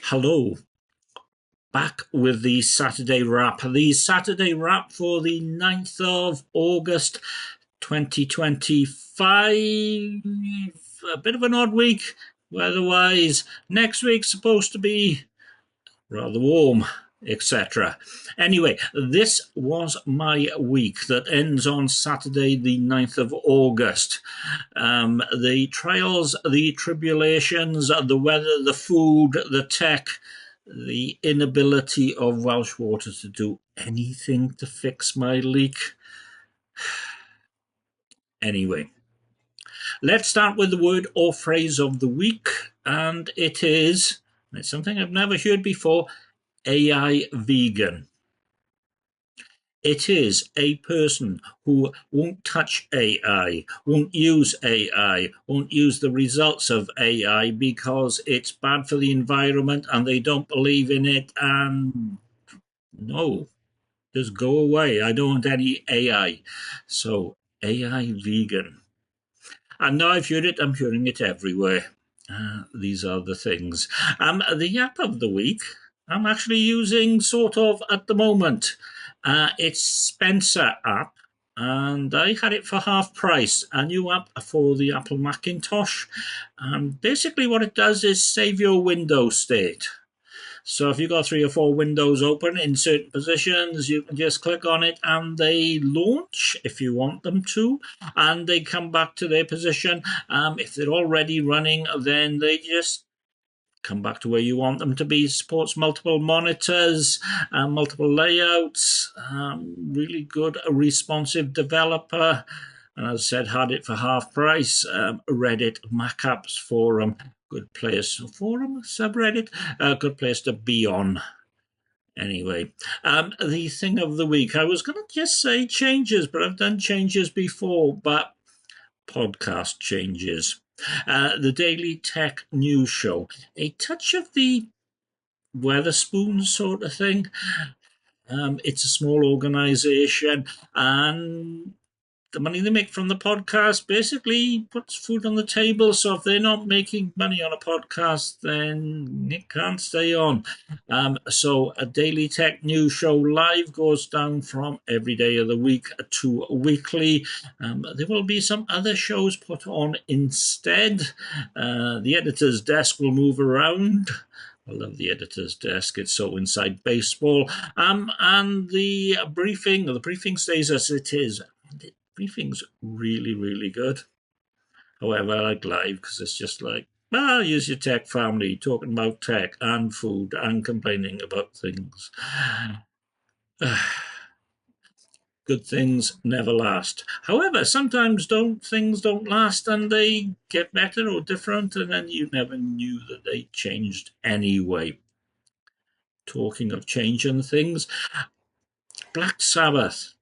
Hello, back with the Saturday wrap. The Saturday wrap for the 9th of August 2025. A bit of an odd week weather-wise. Next week's supposed to be rather warm, etc. Anyway, this was my week that ends on Saturday, the 9th of August. The trials, the tribulations, the weather, the food, the tech, the inability of Welsh Water to do anything to fix my leak. Anyway, let's start with the word or phrase of the week, and it's something I've never heard before, AI vegan. It is a person who won't touch AI, won't use AI, won't use the results of AI because it's bad for the environment and they don't believe in it. And no, just go away. I don't want any AI. So AI vegan. And now I've heard it, I'm hearing it everywhere. These are the things. The app of the week, I'm actually using sort of at the moment. It's Spencer app, and I had it for half price, a new app for the Apple Macintosh. Basically what it does is save your Windows state. So if you've got 3 or 4 windows open in certain positions, you can just click on it and they launch if you want them to, and they come back to their position. If they're already running, then they just come back to where you want them to be. Supports multiple monitors, multiple layouts, really good responsive developer. And as I said, had it for half price. Reddit, Mac Apps Forum, good place. Forum, subreddit, good place to be on. Anyway, the thing of the week, I was going to just say changes, but I've done changes before, but podcast changes. The Daily Tech News Show, a touch of the Weatherspoon sort of thing. It's a small organization, and the money they make from the podcast basically puts food on the table. So if they're not making money on a podcast, then it can't stay on. So a Daily Tech News Show live goes down from every day of the week to weekly. There will be some other shows put on instead. The editor's desk will move around. I love the editor's desk. It's so inside baseball. And the briefing stays as it is. The briefing's really, really good. However, I like live because it's just like, use your tech family, talking about tech and food and complaining about things. Good things never last. However, sometimes things don't last and they get better or different, and then you never knew that they changed anyway. Talking of changing things, Black Sabbath.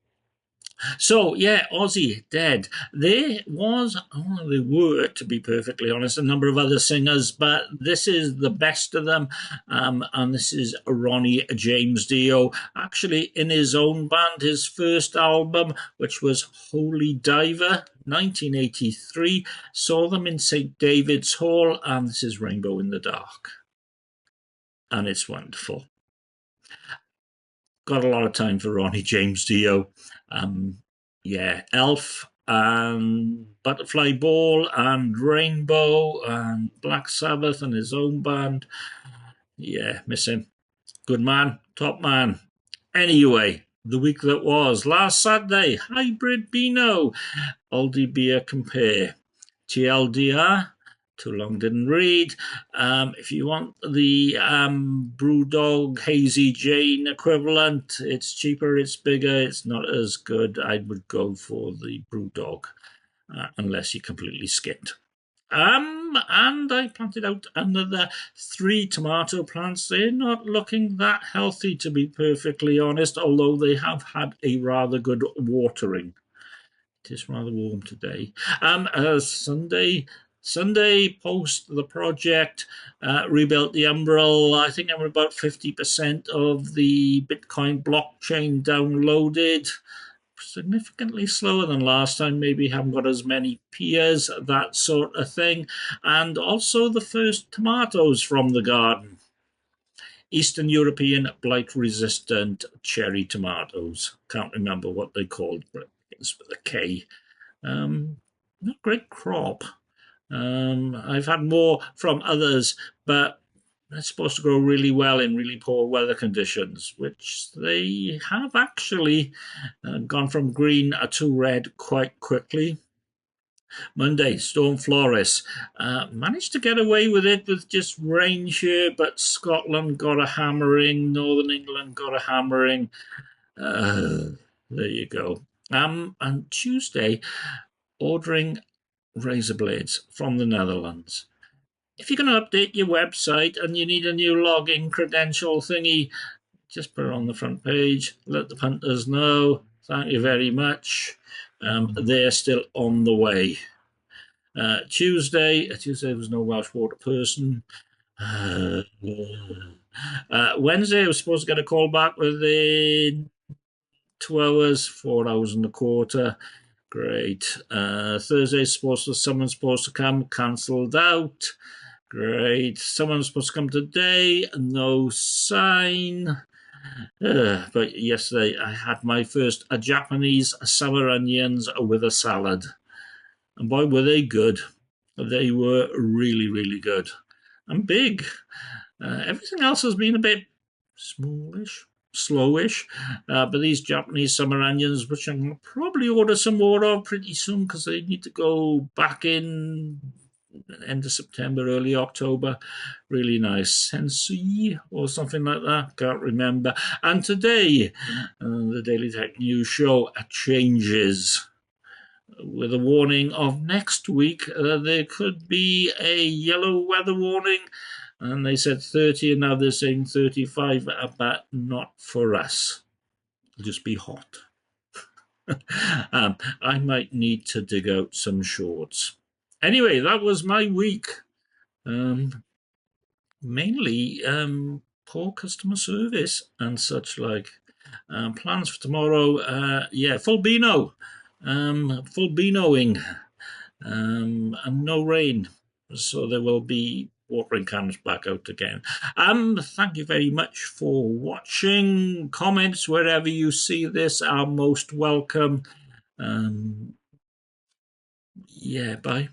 So, yeah, Ozzy dead. There were, to be perfectly honest, a number of other singers, but this is the best of them. And this is Ronnie James Dio, actually in his own band. His first album, which was Holy Diver, 1983, saw them in St. David's Hall, and this is Rainbow in the Dark. And it's wonderful. Got a lot of time for Ronnie James Dio. Elf and Butterfly Ball and Rainbow and Black Sabbath and his own band. Yeah, miss him. Good man, top man. Anyway, the week that was, last Saturday, Hybrid Beano, Aldi Beer Compare, TLDR, too long didn't read. If you want the Brewdog Hazy Jane equivalent, it's cheaper, it's bigger, it's not as good. I would go for the Brewdog, unless you completely skipped. And I planted out another 3 tomato plants. They're not looking that healthy, to be perfectly honest, although they have had a rather good watering. It is rather warm today. Sunday, post the project, rebuilt the Umbrel. I think I'm about 50% of the Bitcoin blockchain downloaded. Significantly slower than last time, maybe haven't got as many peers, that sort of thing. And also the first tomatoes from the garden. Eastern European blight-resistant cherry tomatoes. Can't remember what they called, but it's with a K. Not great crop. I've had more from others, but they're supposed to grow really well in really poor weather conditions, which they have actually gone from green to red quite quickly. Monday, Storm Floris. Managed to get away with it with just rain here, but Scotland got a hammering, Northern England got a hammering. There you go. And Tuesday, ordering razor blades from the Netherlands. If you're going to update your website and you need a new login credential thingy, just put it on the front page. Let the punters know. Thank you very much. They're still on the way. Tuesday there was no Welsh water person. Wednesday, I was supposed to get a call back within 2 hours, 4 hours and a quarter. Great. Thursday, someone's supposed to come, cancelled out. Great. Someone's supposed to come today, no sign. But yesterday, I had my first Japanese summer onions with a salad. And boy, were they good. They were really, really good. And big. Everything else has been a bit smallish, slowish. But these Japanese summer onions, which I'm going to probably order some more of pretty soon because they need to go back in end of September, early October. Really nice. Sensei or something like that. Can't remember. And today, the Daily Tech News Show changes with a warning of next week there could be a yellow weather warning, and they said 30 and now they're saying 35, but not for us. It'll just be hot. I might need to dig out some shorts. Anyway, that was my week. Mainly poor customer service and such like. Plans for tomorrow, full Beano. Full Beanoing, and no rain, so there will be watering cans back out again. Thank you very much for watching. Comments wherever you see this are most welcome. Bye.